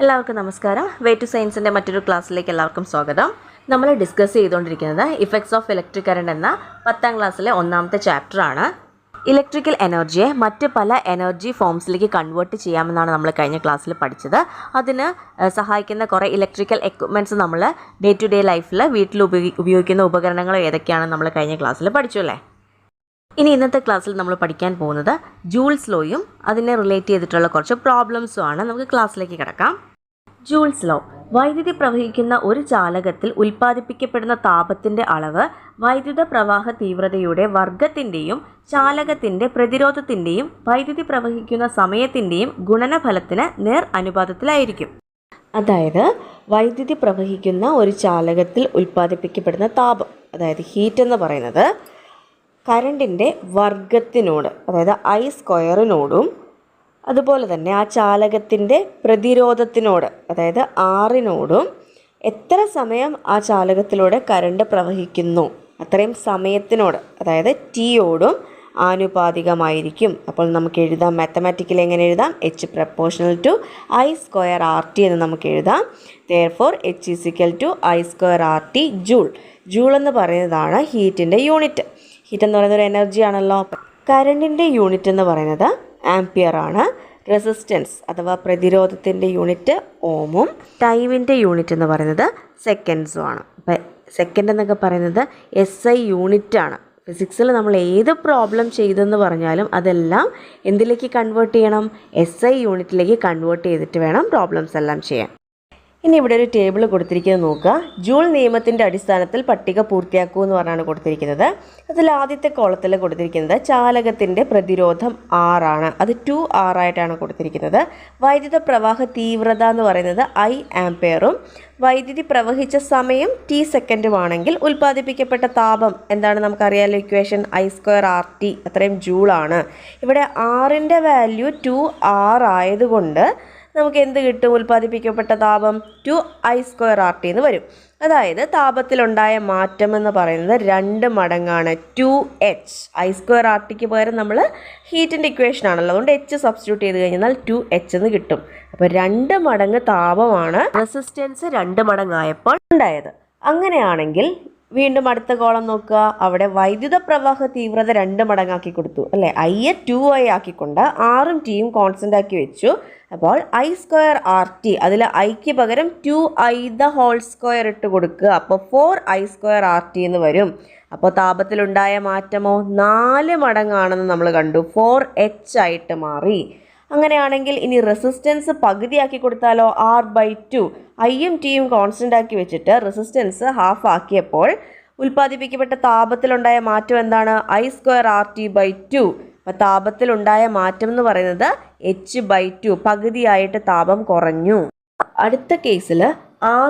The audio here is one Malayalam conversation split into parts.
എല്ലാവർക്കും നമസ്കാരം. വേ ടു സയൻസിൻ്റെ മറ്റൊരു ക്ലാസ്സിലേക്ക് എല്ലാവർക്കും സ്വാഗതം. നമ്മൾ ഡിസ്കസ് ചെയ്തുകൊണ്ടിരിക്കുന്നത് ഇഫക്ട്സ് ഓഫ് ഇലക്ട്രിക് കറണ്ട് എന്ന 10ാം ക്ലാസ്സിലെ ഒന്നാമത്തെ ചാപ്റ്ററാണ്. ഇലക്ട്രിക്കൽ എനർജിയെ മറ്റ് പല എനർജി ഫോംസിലേക്ക് കൺവേർട്ട് ചെയ്യാമെന്നാണ് നമ്മൾ കഴിഞ്ഞ ക്ലാസ്സിൽ പഠിച്ചത്. അതിന് സഹായിക്കുന്ന കുറേ ഇലക്ട്രിക്കൽ എക്യുപ്മെൻറ്റ്സ് നമ്മൾ ഡേ ടു ഡേ ലൈഫിൽ വീട്ടിൽ ഉപയോഗിക്കുന്ന ഉപകരണങ്ങൾ ഏതൊക്കെയാണെന്ന് നമ്മൾ കഴിഞ്ഞ ക്ലാസ്സിൽ പഠിച്ചു അല്ലേ. ഇനി ഇന്നത്തെ ക്ലാസ്സിൽ നമ്മൾ പഠിക്കാൻ പോകുന്നത് ജൂൾസ് ലോയും അതിനെ റിലേറ്റ് ചെയ്തിട്ടുള്ള കുറച്ച് പ്രോബ്ലംസും ആണ്. നമുക്ക് ക്ലാസ്സിലേക്ക് കിടക്കാം. Joule's law. വൈദ്യുതി പ്രവഹിക്കുന്ന ഒരു ചാലകത്തിൽ ഉൽപ്പാദിപ്പിക്കപ്പെടുന്ന താപത്തിൻ്റെ അളവ് വൈദ്യുത പ്രവാഹ തീവ്രതയുടെ വർഗത്തിൻ്റെയും ചാലകത്തിൻ്റെ പ്രതിരോധത്തിൻ്റെയും വൈദ്യുതി പ്രവഹിക്കുന്ന സമയത്തിൻ്റെയും ഗുണനഫലത്തിന് നേർ അനുപാതത്തിലായിരിക്കും. അതായത് വൈദ്യുതി പ്രവഹിക്കുന്ന ഒരു ചാലകത്തിൽ ഉൽപ്പാദിപ്പിക്കപ്പെടുന്ന താപം, അതായത് ഹീറ്റ് എന്ന് പറയുന്നത് കറണ്ടിൻ്റെ വർഗത്തിനോട്, അതായത് I² അതുപോലെ തന്നെ ആ ചാലകത്തിൻ്റെ പ്രതിരോധത്തിനോട്, അതായത് R എത്ര സമയം ആ ചാലകത്തിലൂടെ കറണ്ട് പ്രവഹിക്കുന്നു അത്രയും സമയത്തിനോട്, അതായത് T ആനുപാതികമായിരിക്കും. അപ്പോൾ നമുക്ക് എഴുതാം, മാത്തമാറ്റിക്കലി എങ്ങനെ എഴുതാം? H പ്രപ്പോർഷണൽ ടു I²RT എന്ന് നമുക്ക് എഴുതാം. Therefore H I²RT joule. Joule എന്ന് പറയുന്നതാണ് ഹീറ്റിൻ്റെ യൂണിറ്റ്. ഹീറ്റ് എന്ന് പറയുന്നത് ഒരു എനർജി ആണല്ലോ. കറണ്ടിൻ്റെ യൂണിറ്റ് എന്ന് പറയുന്നത് ആംപിയർ ആണ്. റെസിസ്റ്റൻസ് അഥവാ പ്രതിരോധത്തിൻ്റെ യൂണിറ്റ് ഓമും ടൈമിൻ്റെ യൂണിറ്റ് എന്ന് പറയുന്നത് സെക്കൻഡ്സും ആണ്. അപ്പം സെക്കൻഡ് എന്നൊക്കെ പറയുന്നത് SI യൂണിറ്റ് ആണ്. ഫിസിക്സിൽ നമ്മൾ ഏത് പ്രോബ്ലം ചെയ്തെന്ന് പറഞ്ഞാലും അതെല്ലാം എന്തിലേക്ക് കൺവേർട്ട് ചെയ്യണം? SI യൂണിറ്റിലേക്ക് കൺവേർട്ട് ചെയ്തിട്ട് വേണം പ്രോബ്ലംസ് എല്ലാം ചെയ്യാൻ. ഇനി ഇവിടെ ഒരു ടേബിൾ കൊടുത്തിരിക്കുന്നത് നോക്കുക. ജൂൾ നിയമത്തിൻ്റെ അടിസ്ഥാനത്തിൽ പട്ടിക പൂർത്തിയാക്കൂ എന്ന് പറഞ്ഞാണ് കൊടുത്തിരിക്കുന്നത്. അതിൽ ആദ്യത്തെ കോളത്തിൽ കൊടുത്തിരിക്കുന്നത് ചാലകത്തിൻ്റെ പ്രതിരോധം R ആണ്. അത് 2R ആയിട്ടാണ് കൊടുത്തിരിക്കുന്നത്. വൈദ്യുത പ്രവാഹ തീവ്രത എന്ന് പറയുന്നത് I ആംപിയറും വൈദ്യുതി പ്രവഹിച്ച സമയം T സെക്കൻഡുമാണെങ്കിൽ ഉൽപ്പാദിപ്പിക്കപ്പെട്ട താപം എന്താണ് നമുക്കറിയാമല്ലോ, ഇക്വേഷൻ I²RT അത്രയും ജൂളാണ്. ഇവിടെ Rൻ്റെ വാല്യൂ 2R ആയതുകൊണ്ട് നമുക്ക് എന്ത് കിട്ടും? ഉൽപ്പാദിപ്പിക്കപ്പെട്ട താപം 2I²RT എന്ന് വരും. അതായത് താപത്തിലുണ്ടായ മാറ്റം എന്ന് പറയുന്നത് 2 മടങ്ങാണ് 2H. I²RTക്ക് പകരം നമ്മൾ ഹീറ്റിൻ്റെ ഇക്വേഷൻ ആണല്ലോ, അതുകൊണ്ട് H സബ്സ്റ്റിറ്റ്യൂട്ട് ചെയ്ത് കഴിഞ്ഞാൽ 2H എന്ന് കിട്ടും. അപ്പോൾ 2 മടങ്ങ് താപമാണ് റെസിസ്റ്റൻസ് 2 മടങ്ങായപ്പോൾ ഉണ്ടായത്. അങ്ങനെയാണെങ്കിൽ വീണ്ടും അടുത്ത കോളം നോക്കുക. അവിടെ വൈദ്യുത പ്രവാഹ തീവ്രത 2 മടങ്ങാക്കി കൊടുത്തു അല്ലേ. I 2I ആക്കിക്കൊണ്ട് Rഉം Tയും കോൺസ്റ്റൻ്റ് ആക്കി വെച്ചു. അപ്പോൾ I²RT അതിൽ Iക്ക് പകരം 2I² ഇട്ട് കൊടുക്കുക. അപ്പോൾ 4I²RT എന്ന് വരും. അപ്പോൾ താപത്തിലുണ്ടായ മാറ്റമോ 4 മടങ്ങാണെന്ന് നമ്മൾ കണ്ടു. 4H ആയിട്ട് മാറി. അങ്ങനെയാണെങ്കിൽ ഇനി റെസിസ്റ്റൻസ് പകുതിയാക്കി കൊടുത്താലോ? R/2. Iയും Tയും കോൺസ്റ്റൻ്റ് ആക്കി വെച്ചിട്ട് റെസിസ്റ്റൻസ് ഹാഫ് ആക്കിയപ്പോൾ ഉൽപ്പാദിപ്പിക്കപ്പെട്ട താപത്തിലുണ്ടായ മാറ്റം എന്താണ്? I²RT/2. അപ്പോൾ താപത്തിലുണ്ടായ മാറ്റം എന്ന് പറയുന്നത് H/2, പകുതിയായിട്ട് താപം കുറഞ്ഞു. അടുത്ത കേസിൽ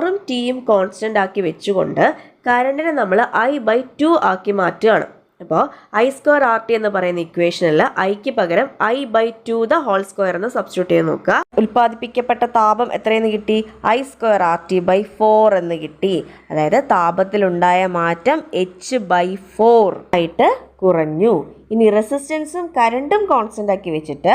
Rഉം Tയും കോൺസ്റ്റൻ്റ് ആക്കി വെച്ചുകൊണ്ട് കറണ്ടിനെ നമ്മൾ I/2 ആക്കി മാറ്റുകയാണ്. അപ്പോൾ I²RT എന്ന് പറയുന്ന ഇക്വേഷനിൽ Iക്ക് പകരം I/2² എന്ന് സബ്സ്റ്റിറ്റ്യൂട്ട് ചെയ്ത് നോക്കുക. ഉൽപ്പാദിപ്പിക്കപ്പെട്ട താപം എത്രയെന്ന് കിട്ടി? I²RT/4 എന്ന് കിട്ടി. അതായത് താപത്തിലുണ്ടായ മാറ്റം H/4 ആയിട്ട് കുറഞ്ഞു. ഇനി റെസിസ്റ്റൻസും കറണ്ടും കോൺസ്റ്റൻ്റ് ആക്കി വെച്ചിട്ട്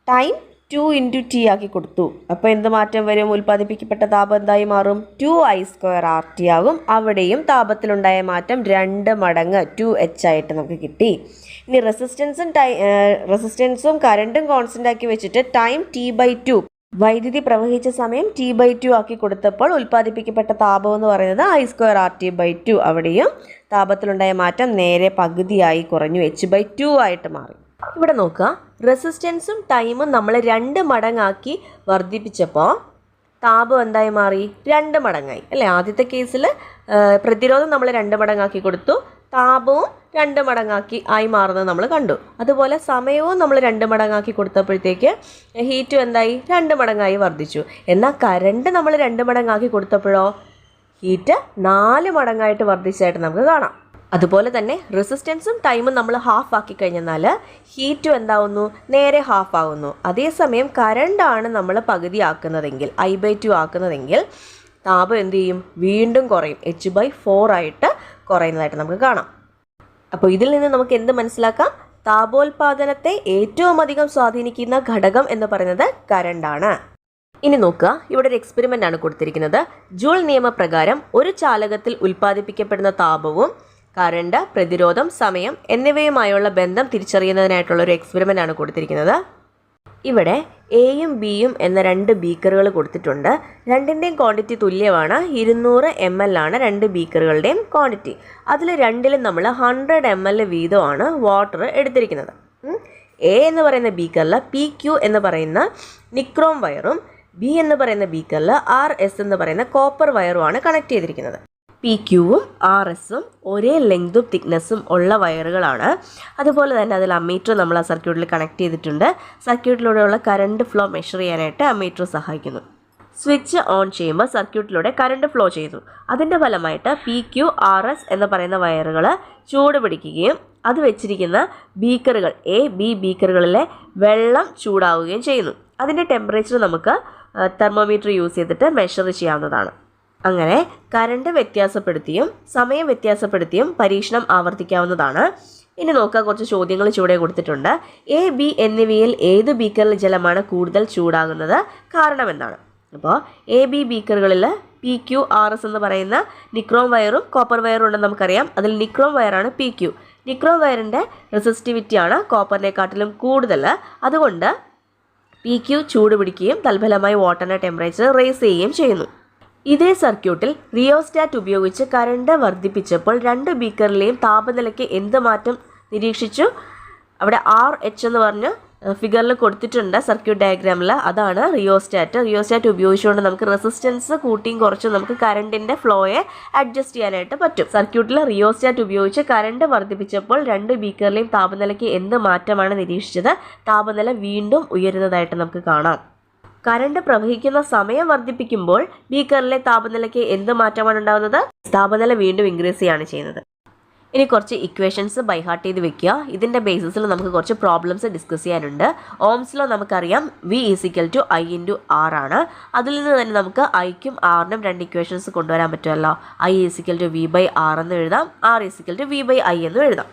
ടൈം 2 × T ആക്കി കൊടുത്തു. അപ്പോൾ എന്ത് മാറ്റം വരും? ഉൽപ്പാദിപ്പിക്കപ്പെട്ട താപം എന്തായി മാറും? 2I²RT ആകും. അവിടെയും താപത്തിലുണ്ടായ മാറ്റം 2 മടങ്ങ് 2H ആയിട്ട് നമുക്ക് കിട്ടി. ഇനി റെസിസ്റ്റൻസും കറണ്ടും കോൺസ്റ്റൻ്റ് ആക്കി വെച്ചിട്ട് ടൈം T/2, വൈദ്യുതി പ്രവഹിച്ച സമയം T/2 ആക്കി കൊടുത്തപ്പോൾ ഉൽപ്പാദിപ്പിക്കപ്പെട്ട താപം എന്ന് പറയുന്നത് I²RT/2. അവിടെയും താപത്തിലുണ്ടായ മാറ്റം നേരെ പകുതിയായി കുറഞ്ഞു, H/2 ആയിട്ട് മാറി. ഇവിടെ നോക്കുക, റെസിസ്റ്റൻസും ടൈമും നമ്മൾ 2 മടങ്ങാക്കി വർദ്ധിപ്പിച്ചപ്പോൾ താപം എന്തായി മാറി? 2 മടങ്ങായി അല്ലേ. ആദ്യത്തെ കേസിൽ പ്രതിരോധം നമ്മൾ 2 മടങ്ങാക്കി കൊടുത്തു, താപവും 2 മടങ്ങാക്കി ആയി മാറുന്നത് നമ്മൾ കണ്ടു. അതുപോലെ സമയവും നമ്മൾ 2 മടങ്ങാക്കി കൊടുത്തപ്പോഴത്തേക്ക് ഹീറ്റും എന്തായി? 2 മടങ്ങായി വർദ്ധിച്ചു. എന്നാൽ കറണ്ട് നമ്മൾ 2 മടങ്ങാക്കി കൊടുത്തപ്പോഴോ ഹീറ്റ് 4 മടങ്ങായിട്ട് വർദ്ധിച്ചായിട്ട് നമുക്ക് കാണാം. അതുപോലെ തന്നെ റെസിസ്റ്റൻസും ടൈമും നമ്മൾ ഹാഫ് ആക്കി കഴിഞ്ഞാൽ ഹീറ്റും എന്താവുന്നു? നേരെ ഹാഫ് ആവുന്നു. അതേസമയം കറണ്ടാണ് നമ്മൾ പകുതി ആക്കുന്നതെങ്കിൽ, I/2 ആക്കുന്നതെങ്കിൽ താപം എന്ത് ചെയ്യും? വീണ്ടും കുറയും, H/4 ആയിട്ട് കുറയുന്നതായിട്ട് നമുക്ക് കാണാം. അപ്പോൾ ഇതിൽ നിന്ന് നമുക്ക് എന്ത് മനസ്സിലാക്കാം? താപോൽപാദനത്തെ ഏറ്റവും അധികം സ്വാധീനിക്കുന്ന ഘടകം എന്ന് പറയുന്നത് കറണ്ടാണ്. ഇനി നോക്കുക, ഇവിടെ ഒരു എക്സ്പെരിമെൻ്റ് ആണ് കൊടുത്തിരിക്കുന്നത്. ജൂൾ നിയമപ്രകാരം ഒരു ചാലകത്തിൽ ഉൽപ്പാദിപ്പിക്കപ്പെടുന്ന താപവും കറണ്ട്, പ്രതിരോധം, സമയം എന്നിവയുമായുള്ള ബന്ധം തിരിച്ചറിയുന്നതിനായിട്ടുള്ള ഒരു എക്സ്പെരിമെൻ്റ് ആണ് കൊടുത്തിരിക്കുന്നത്. ഇവിടെ എയും ബിയും എന്ന 2 ബീക്കറുകൾ കൊടുത്തിട്ടുണ്ട്. രണ്ടിൻ്റെയും ക്വാണ്ടിറ്റി തുല്യമാണ്. 200 ml ആണ് 2 ബീക്കറുകളുടെയും ക്വാണ്ടിറ്റി. അതിൽ രണ്ടിലും നമ്മൾ 100 ml വീതമാണ് വാട്ടർ എടുത്തിരിക്കുന്നത്. എ എന്ന് പറയുന്ന ബീക്കറിൽ PQ എന്ന് പറയുന്ന നിക്രോം വയറും ബി എന്ന് പറയുന്ന ബീക്കറിൽ RS എന്ന് പറയുന്ന കോപ്പർ വയറുമാണ് കണക്ട് ചെയ്തിരിക്കുന്നത്. PQവും RSഉം ഒരേ ലെങ്തും തിക്നെസ്സും ഉള്ള വയറുകളാണ്. അതുപോലെ തന്നെ അതിൽ അമ്മീറ്റർ നമ്മൾ ആ സർക്യൂട്ടിൽ കണക്ട് ചെയ്തിട്ടുണ്ട്. സർക്യൂട്ടിലൂടെയുള്ള കറണ്ട് ഫ്ലോ മെഷർ ചെയ്യാനായിട്ട് അമ്മീറ്റർ സഹായിക്കുന്നു. സ്വിച്ച് ഓൺ ചെയ്യുമ്പോൾ സർക്യൂട്ടിലൂടെ കറണ്ട് ഫ്ലോ ചെയ്തു. അതിൻ്റെ ഫലമായിട്ട് PQ, RS എന്ന് പറയുന്ന വയറുകൾ ചൂട് പിടിക്കുകയും അത് വെച്ചിരിക്കുന്ന ബീക്കറുകൾ A-B ബീക്കറുകളിലെ വെള്ളം ചൂടാവുകയും ചെയ്യുന്നു. അതിൻ്റെ ടെമ്പറേച്ചർ നമുക്ക് തെർമോമീറ്റർ യൂസ് ചെയ്തിട്ട് മെഷർ ചെയ്യാവുന്നതാണ്. അങ്ങനെ കറണ്ട് വ്യത്യാസപ്പെടുത്തിയും സമയം വ്യത്യാസപ്പെടുത്തിയും പരീക്ഷണം ആവർത്തിക്കാവുന്നതാണ്. ഇനി നോക്കുക, കുറച്ച് ചോദ്യങ്ങൾ ചൂടെ കൊടുത്തിട്ടുണ്ട്. A-B എന്നിവയിൽ ഏത് ബീക്കറിൽ ജലമാണ് കൂടുതൽ ചൂടാകുന്നത്? കാരണം എന്താണ്? അപ്പോൾ A-B ബീക്കറുകളിൽ PQ, RS എന്ന് പറയുന്ന നിക്രോം വയറും കോപ്പർ വയറും ഉണ്ടെന്ന് നമുക്കറിയാം. അതിൽ നിക്രോം വയറാണ് PQ. നിക്രോം വയറിൻ്റെ റെസിസ്റ്റിവിറ്റിയാണ് കോപ്പറിനെക്കാട്ടിലും കൂടുതൽ. അതുകൊണ്ട് PQ ചൂട് പിടിക്കുകയും തൽഫലമായി വാട്ടറിൻ്റെ ടെമ്പറേച്ചർ റേസ് ചെയ്യുകയും ചെയ്യുന്നു. ഇതേ സർക്യൂട്ടിൽ റിയോസ്റ്റാറ്റ് ഉപയോഗിച്ച് കറണ്ട് വർദ്ധിപ്പിച്ചപ്പോൾ 2 ബീക്കറിലെയും താപനിലയ്ക്ക് എന്ത് മാറ്റം നിരീക്ഷിച്ചു? അവിടെ RH എന്ന് പറഞ്ഞ് ഫിഗറിൽ കൊടുത്തിട്ടുണ്ട് സർക്യൂട്ട് ഡയഗ്രാമിൽ. അതാണ് റിയോസ്റ്റാറ്റ്. റിയോസ്റ്റാറ്റ് ഉപയോഗിച്ചുകൊണ്ട് നമുക്ക് റെസിസ്റ്റൻസ് കൂട്ടിയും കുറച്ചും നമുക്ക് കറണ്ടിൻ്റെ ഫ്ലോയെ അഡ്ജസ്റ്റ് ചെയ്യാനായിട്ട് പറ്റും. സർക്യൂട്ടിൽ റിയോസ്റ്റാറ്റ് ഉപയോഗിച്ച് കറണ്ട് വർദ്ധിപ്പിച്ചപ്പോൾ 2 ബീക്കറിലെയും താപനിലയ്ക്ക് എന്ത് മാറ്റമാണ് നിരീക്ഷിച്ചത്? താപനില വീണ്ടും ഉയരുന്നതായിട്ട് നമുക്ക് കാണാം. കറണ്ട് പ്രവഹിക്കുന്ന സമയം വർദ്ധിപ്പിക്കുമ്പോൾ ബീക്കറിലെ താപനിലയ്ക്ക് എന്ത് മാറ്റമാണ് ഉണ്ടാകുന്നത്? താപനില വീണ്ടും ഇൻക്രീസ് ചെയ്യുകയാണ് ചെയ്യുന്നത്. ഇനി കുറച്ച് ഇക്വേഷൻസ് ബൈഹാർട്ട് ചെയ്ത് വെക്കുക. ഇതിൻ്റെ ബേസിസിൽ നമുക്ക് കുറച്ച് പ്രോബ്ലംസ് ഡിസ്കസ് ചെയ്യാനുണ്ട്. ഓംസ് ലോ നമുക്കറിയാം V = I × R ആണ്. അതിൽ നിന്ന് തന്നെ നമുക്ക് Iക്കും Rനും 2 ഇക്വേഷൻസ് കൊണ്ടുവരാൻ പറ്റുമല്ലോ. I = V/R എന്ന് എഴുതാം, R = V/I എന്നും എഴുതാം.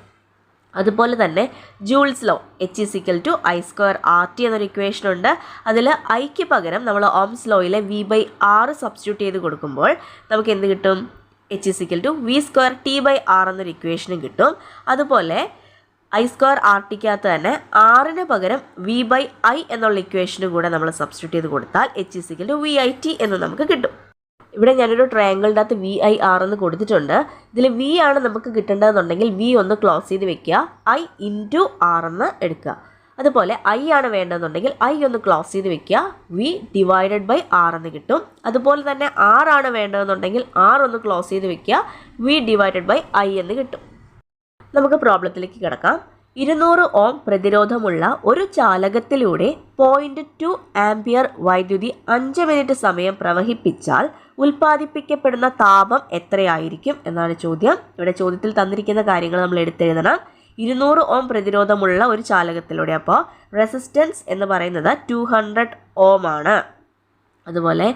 അതുപോലെ തന്നെ Joule's law H = I² RT എന്നൊരു ഇക്വേഷൻ ഉണ്ട്. അതിൽ ഐക്ക് പകരം നമ്മൾ ഓംസ് ലോയിലെ V/R സബ്സ്റ്റിറ്റ്യൂട്ട് ചെയ്ത് കൊടുക്കുമ്പോൾ നമുക്ക് എന്ത് കിട്ടും? H = V² T/R എന്നൊരു ഇക്വേഷനും കിട്ടും. അതുപോലെ I² RTക്കകത്ത് തന്നെ ആറിന് പകരം V/I എന്നുള്ള ഇക്വേഷനും കൂടെ നമ്മൾ സബ്സ്റ്റിറ്റ്യൂട്ട് ചെയ്ത് കൊടുത്താൽ H = VIT എന്ന് നമുക്ക് കിട്ടും. ഇവിടെ ഞാനൊരു ട്രയാങ്കിളിൻ്റെ അകത്ത് VIR എന്ന് കൊടുത്തിട്ടുണ്ട്. ഇതിൽ V ആണ് നമുക്ക് കിട്ടേണ്ടതെന്നുണ്ടെങ്കിൽ V ഒന്ന് ക്ലോസ് ചെയ്ത് വെക്കുക, I × R എന്ന് എടുക്കുക. അതുപോലെ I ആണ് വേണ്ടതെന്നുണ്ടെങ്കിൽ I ഒന്ന് ക്ലോസ് ചെയ്ത് വെക്കുക, V/R എന്ന് കിട്ടും. അതുപോലെ തന്നെ R ആണ് വേണ്ടതെന്നുണ്ടെങ്കിൽ R ഒന്ന് ക്ലോസ് ചെയ്ത് വെക്കുക, V/I എന്ന് കിട്ടും. നമുക്ക് പ്രോബ്ലത്തിലേക്ക് കിടക്കാം. 200 ഓം പ്രതിരോധമുള്ള ഒരു ചാലകത്തിലൂടെ 0.2 ആംപിയർ വൈദ്യുതി 5 മിനിറ്റ് സമയം പ്രവഹിപ്പിച്ചാൽ ഉൽപ്പാദിപ്പിക്കപ്പെടുന്ന താപം എത്രയായിരിക്കും എന്നാണ് ചോദ്യം. ഇവിടെ ചോദ്യത്തിൽ തന്നിരിക്കുന്ന കാര്യങ്ങൾ നമ്മൾ എടുത്തെഴുതണം. 200 ഓം പ്രതിരോധമുള്ള ഒരു ചാലകത്തിലൂടെ, അപ്പോൾ റെസിസ്റ്റൻസ് എന്ന് പറയുന്നത് 200 ഓം ആണ്. അതുപോലെ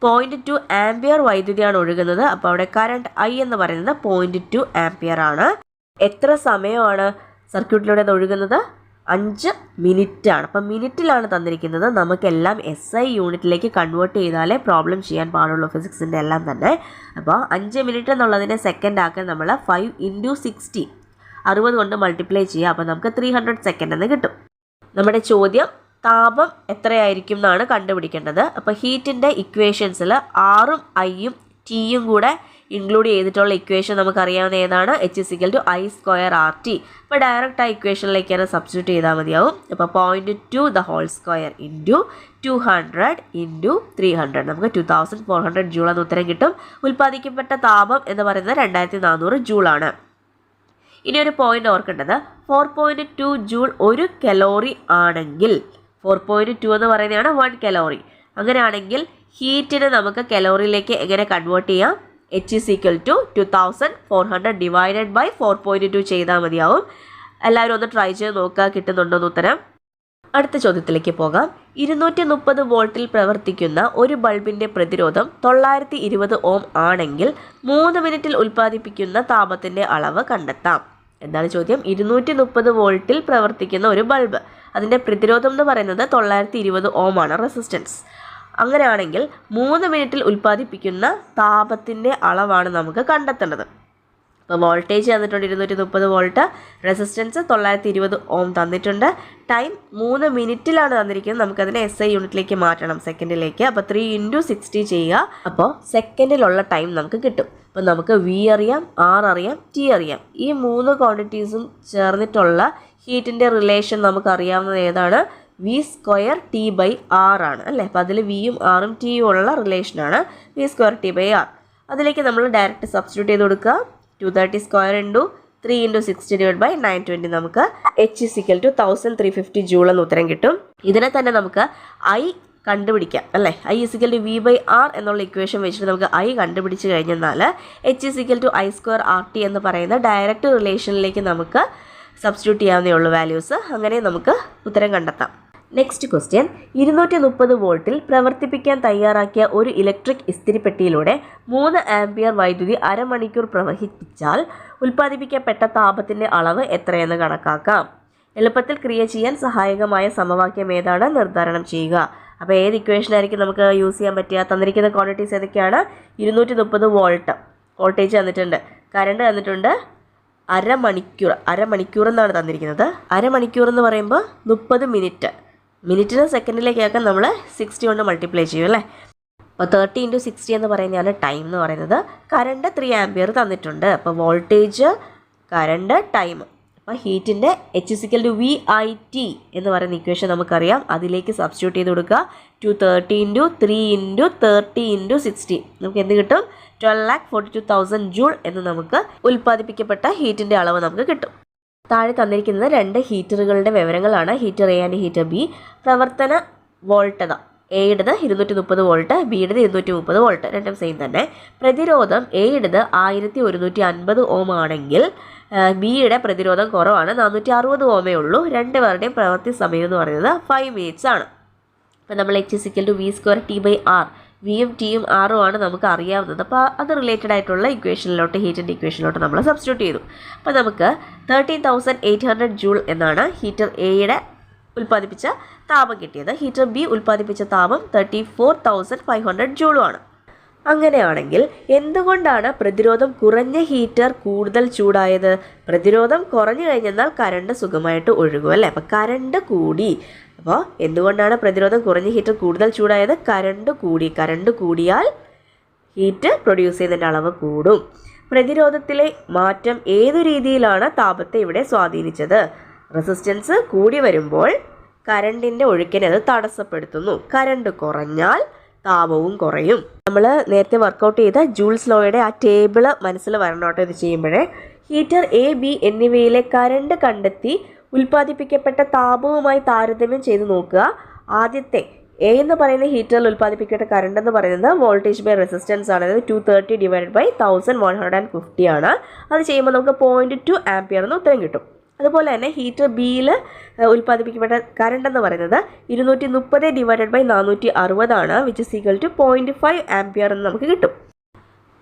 0.2 ആംപിയർ വൈദ്യുതിയാണ് ഒഴുകുന്നത്. അപ്പോൾ അവിടെ കറണ്ട് I എന്ന് പറയുന്നത് 0.2 ആംപിയർ ആണ്. എത്ര സമയമാണ് സർക്യൂട്ടിലൂടെ അത് ഒഴുകുന്നത്? 5 മിനിറ്റ് ആണ്. അപ്പം മിനിറ്റിലാണ് തന്നിരിക്കുന്നത്. നമുക്കെല്ലാം SI യൂണിറ്റിലേക്ക് കൺവേർട്ട് ചെയ്താലേ പ്രോബ്ലം ചെയ്യാൻ പാടുള്ളൂ, ഫിസിക്സിൻ്റെ എല്ലാം തന്നെ. അപ്പോൾ 5 മിനിറ്റ് എന്നുള്ളതിനെ സെക്കൻഡ് ആക്കാൻ നമ്മൾ 5 × 60 60 കൊണ്ട് മൾട്ടിപ്ലൈ ചെയ്യുക. അപ്പോൾ നമുക്ക് 300 സെക്കൻഡ് എന്ന് കിട്ടും. നമ്മുടെ ചോദ്യം താപം എത്രയായിരിക്കും എന്നാണ് കണ്ടുപിടിക്കേണ്ടത്. അപ്പോൾ ഹീറ്റിൻ്റെ ഇക്വേഷൻസിൽ Rഉം Iയും Tയും കൂടെ ഇൻക്ലൂഡ് ചെയ്തിട്ടുള്ള ഇക്വേഷൻ നമുക്കറിയാവുന്ന ഏതാണ്? H = I² RT. അപ്പോൾ ഡയറക്റ്റ് ആ ഇക്വേഷനിലേക്ക് തന്നെ സബ്സ്റ്റിറ്റ്യൂട്ട് ചെയ്താൽ മതിയാവും. അപ്പോൾ 0.2² × 200 × 300 നമുക്ക് 2400 ജൂൾ എന്ന ഉത്തരം കിട്ടും. ഉൽപ്പാദിക്കപ്പെട്ട താപം എന്ന് പറയുന്നത് 2400 ജൂളാണ്. ഇനി ഒരു പോയിന്റ് ഓർക്കേണ്ടത്, 4.2 ജൂൾ 1 കലോറി ആണെങ്കിൽ 4.2 എന്ന് പറയുന്നതാണ് 1 കലോറി. അങ്ങനെയാണെങ്കിൽ ഹീറ്റിന് നമുക്ക് കലോറിയിലേക്ക് എങ്ങനെ കൺവേർട്ട് ചെയ്യാം? H = 2400 / 4.2 ചെയ്താൽ മതിയാവും. എല്ലാവരും ഒന്ന് ട്രൈ ചെയ്ത് നോക്കുക, കിട്ടുന്നുണ്ടോയെന്ന് ഉത്തരം. അടുത്ത ചോദ്യത്തിലേക്ക് പോകാം. 230 വോൾട്ടിൽ പ്രവർത്തിക്കുന്ന ഒരു ബൾബിൻ്റെ പ്രതിരോധം 920 ഓം ആണെങ്കിൽ 3 മിനിറ്റിൽ ഉൽപ്പാദിപ്പിക്കുന്ന താപത്തിൻ്റെ അളവ് കണ്ടെത്താം. എന്താണ് ചോദ്യം? 230 വോൾട്ടിൽ പ്രവർത്തിക്കുന്ന ഒരു ബൾബ്, അതിൻ്റെ പ്രതിരോധം എന്ന് പറയുന്നത് 920 ഓം ആണ് റെസിസ്റ്റൻസ്. അങ്ങനെയാണെങ്കിൽ 3 മിനിറ്റിൽ ഉൽപ്പാദിപ്പിക്കുന്ന താപത്തിൻ്റെ അളവാണ് നമുക്ക് കണ്ടെത്തേണ്ടത്. അപ്പോൾ വോൾട്ടേജ് തന്നിട്ടുണ്ട് 230 വോൾട്ട്, റെസിസ്റ്റൻസ് 920 ഓം തന്നിട്ടുണ്ട്, ടൈം 3 മിനിറ്റിലാണ് തന്നിരിക്കുന്നത്. നമുക്കതിനെ SI യൂണിറ്റിലേക്ക് മാറ്റണം, സെക്കൻഡിലേക്ക്. അപ്പോൾ 3 × 60 ചെയ്യുക. അപ്പോൾ സെക്കൻഡിലുള്ള ടൈം നമുക്ക് കിട്ടും. അപ്പോൾ നമുക്ക് V അറിയാം, R അറിയാം, T അറിയാം. ഈ 3 ക്വാണ്ടിറ്റീസും ചേർന്നിട്ടുള്ള ഹീറ്റിൻ്റെ റിലേഷൻ നമുക്കറിയാവുന്നത് ഏതാണ്? V² T/R ആണ് അല്ലേ. അപ്പോൾ അതിൽ Vയും Rഉം Tയും ഉള്ള റിലേഷനാണ് V² T/R. അതിലേക്ക് നമ്മൾ ഡയറക്റ്റ് സബ്സ്റ്റിറ്റ്യൂട്ട് ചെയ്ത് കൊടുക്കുക. 230² × 3 × 60/920 നമുക്ക് H = 1350 ജൂൾ എന്ന് ഉത്തരം കിട്ടും. ഇതിനെ തന്നെ നമുക്ക് I കണ്ടുപിടിക്കാം അല്ലേ. I = V/R എന്നുള്ള ഇക്വേഷൻ വെച്ചിട്ട് നമുക്ക് I കണ്ടുപിടിച്ച് കഴിഞ്ഞാൽ H = I² RT എന്ന് പറയുന്ന ഡയറക്റ്റ് റിലേഷനിലേക്ക് നമുക്ക് സബ്സ്റ്റിറ്റ്യൂട്ട് ചെയ്യാവുന്നേ ഉള്ളൂ വാല്യൂസ്. അങ്ങനെ നമുക്ക് ഉത്തരം കണ്ടെത്താം. നെക്സ്റ്റ് ക്വസ്റ്റ്യൻ, 230 വോൾട്ടിൽ പ്രവർത്തിപ്പിക്കാൻ തയ്യാറാക്കിയ ഒരു ഇലക്ട്രിക് ഇസ്തിരിപ്പെട്ടിയിലൂടെ 3 ആംപിയർ വൈദ്യുതി അരമണിക്കൂർ പ്രവഹിപ്പിച്ചാൽ ഉൽപ്പാദിപ്പിക്കപ്പെട്ട താപത്തിൻ്റെ അളവ് എത്രയെന്ന് കണക്കാക്കാം. എളുപ്പത്തിൽ ക്രിയ ചെയ്യാൻ സഹായകമായ സമവാക്യം ഏതാണ്? നിർദ്ധാരണം ചെയ്യുക. അപ്പോൾ ഏത് ഇക്വേഷനായിരിക്കും നമുക്ക് യൂസ് ചെയ്യാൻ പറ്റുക? തന്നിരിക്കുന്ന ക്വാണ്ടിറ്റീസ് ഏതൊക്കെയാണ്? 230 വോൾട്ട് വോൾട്ടേജ് തന്നിട്ടുണ്ട്, കറണ്ട് തന്നിട്ടുണ്ട്, അരമണിക്കൂർ എന്നാണ് തന്നിരിക്കുന്നത്. അരമണിക്കൂർ എന്ന് പറയുമ്പോൾ 30 മിനിറ്റ്, മിനിറ്റിന് സെക്കൻഡിലേക്കൊക്കെ നമ്മൾ 60 കൊണ്ട് മൾട്ടിപ്ലൈ ചെയ്യും അല്ലേ. അപ്പോൾ 30 × 60 എന്ന് പറയുന്നതാണ് ടൈം എന്ന് പറയുന്നത്. കറണ്ട് 3 ആംപിയർ തന്നിട്ടുണ്ട്. അപ്പോൾ വോൾട്ടേജ്, കറണ്ട്, ടൈം. അപ്പോൾ ഹീറ്റിൻ്റെ H = VIT എന്ന് പറയുന്ന ഇക്വേഷൻ നമുക്കറിയാം. അതിലേക്ക് സബ്സ്റ്റിറ്റ്യൂട്ട് ചെയ്ത് കൊടുക്കുക. 230 × 3 × 30 × 60 നമുക്ക് എന്ത് കിട്ടും? 12,42,000 ജൂൾ എന്ന് നമുക്ക് ഉൽപ്പാദിപ്പിക്കപ്പെട്ട ഹീറ്റിൻ്റെ അളവ് നമുക്ക് കിട്ടും. താഴെ തന്നിരിക്കുന്നത് 2 ഹീറ്ററുകളുടെ വിവരങ്ങളാണ്. Heater A and heater B. പ്രവർത്തന വോൾട്ടത എയുടേത് 230 വോൾട്ട്, ബിയുടേത് 230 വോൾട്ട്, രണ്ടും സെയിം തന്നെ. പ്രതിരോധം എയുടേത് 1150 ഓം ആണെങ്കിൽ ബിയുടെ പ്രതിരോധം കുറവാണ്, 460 ഓമേ ഉള്ളൂ. രണ്ടുപേരുടെയും പ്രവൃത്തി സമയം എന്ന് പറയുന്നത് 5 മിനിറ്റ്സ് ആണ്. അപ്പോൾ നമ്മൾ H = V² T/R, വിയും ടിയും ആറും ആണ് നമുക്ക് അറിയാവുന്നത്. അപ്പോൾ അത് റിലേറ്റഡ് ആയിട്ടുള്ള ഇക്വേഷനിലോട്ട്, ഹീറ്റിൻ്റെ ഇക്വേഷനിലോട്ട് നമ്മൾ സബ്സ്റ്റിറ്റ്യൂട്ട് ചെയ്തു. അപ്പോൾ നമുക്ക് 13,800 ജൂൾ എന്നാണ് ഹീറ്റർ എയുടെ ഉൽപ്പാദിപ്പിച്ച താപം കിട്ടിയത്. ഹീറ്റർ ബി ഉൽപ്പാദിപ്പിച്ച താപം 34,500 ജൂളുമാണ്. അങ്ങനെയാണെങ്കിൽ എന്തുകൊണ്ടാണ് പ്രതിരോധം കുറഞ്ഞ ഹീറ്റർ കൂടുതൽ ചൂടായത്? പ്രതിരോധം കുറഞ്ഞു കഴിഞ്ഞാൽ കറണ്ട് സുഖമായിട്ട് ഒഴുകും അല്ലേ. അപ്പോൾ കറണ്ട് കൂടി. അപ്പോൾ എന്തുകൊണ്ടാണ് പ്രതിരോധം കുറഞ്ഞ ഹീറ്റർ കൂടുതൽ ചൂടായത്? കറണ്ട് കൂടി. കറണ്ട് കൂടിയാൽ ഹീറ്റ് പ്രൊഡ്യൂസ് ചെയ്യുന്നതിൻ്റെ അളവ് കൂടും. പ്രതിരോധത്തിലെ മാറ്റം ഏതു രീതിയിലാണ് താപത്തെ ഇവിടെ സ്വാധീനിച്ചത്? റെസിസ്റ്റൻസ് കൂടി വരുമ്പോൾ കറണ്ടിൻ്റെ ഒഴുക്കിനെ അത് തടസ്സപ്പെടുത്തുന്നു. കറണ്ട് കുറഞ്ഞാൽ താപവും കുറയും. നമ്മൾ നേരത്തെ വർക്കൗട്ട് ചെയ്ത ജൂൾസ് ലോയുടെ ആ ടേബിൾ മനസ്സിൽ വരണോട്ടോ ഇത് ചെയ്യുമ്പോഴേ. ഹീറ്റർ എ, ബി എന്നിവയിലെ കറണ്ട് കണ്ടെത്തി ഉൽപ്പാദിപ്പിക്കപ്പെട്ട താപവുമായി താരതമ്യം ചെയ്ത് നോക്കുക. ആദ്യത്തെ എ എന്ന് പറയുന്ന ഹീറ്ററിൽ ഉൽപ്പാദിപ്പിക്കപ്പെട്ട കറണ്ട് എന്ന് പറയുന്നത് വോൾട്ടേജ് ബൈ റെസിസ്റ്റൻസ് ആണ്. അതായത് 230 / 1150 ആണ്. അത് ചെയ്യുമ്പോൾ നമുക്ക് 0.2 ആംപിയർ എന്ന് ഉത്തരം കിട്ടും. അതുപോലെ തന്നെ ഹീറ്റർ ബിയിൽ ഉൽപ്പാദിപ്പിക്കപ്പെട്ട കറണ്ട് എന്ന് പറയുന്നത് 230 / 460 ആണ്, which is equal to 0.5 ampere എന്ന് നമുക്ക് കിട്ടും.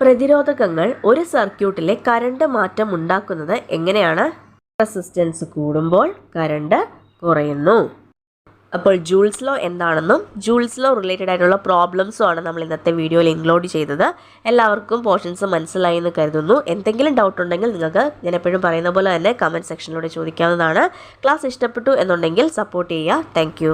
പ്രതിരോധകങ്ങൾ ഒരു സർക്യൂട്ടിലെ കറണ്ട് മാറ്റം ഉണ്ടാക്കുന്നത് എങ്ങനെയാണ്? റെസിസ്റ്റൻസ് കൂടുമ്പോൾ കറണ്ട് കുറയുന്നു. അപ്പോൾ ജൂൾസ് ലോ എന്താണെന്നും ജൂൾസ് ലോ റിലേറ്റഡ് ആയിട്ടുള്ള പ്രോബ്ലംസും ആണ് നമ്മൾ ഇന്നത്തെ വീഡിയോയിൽ ഇൻക്ലൂഡ് ചെയ്തത്. എല്ലാവർക്കും പോർഷൻസ് മനസ്സിലായി എന്ന് കരുതുന്നു. എന്തെങ്കിലും ഡൗട്ട് ഉണ്ടെങ്കിൽ നിങ്ങൾക്ക് ഞാൻ എപ്പോഴും പറയുന്ന പോലെ തന്നെ കമൻറ്റ് സെക്ഷനിലൂടെ ചോദിക്കാവുന്നതാണ്. ക്ലാസ് ഇഷ്ടപ്പെട്ടു എന്നുണ്ടെങ്കിൽ സപ്പോർട്ട് ചെയ്യുക. താങ്ക്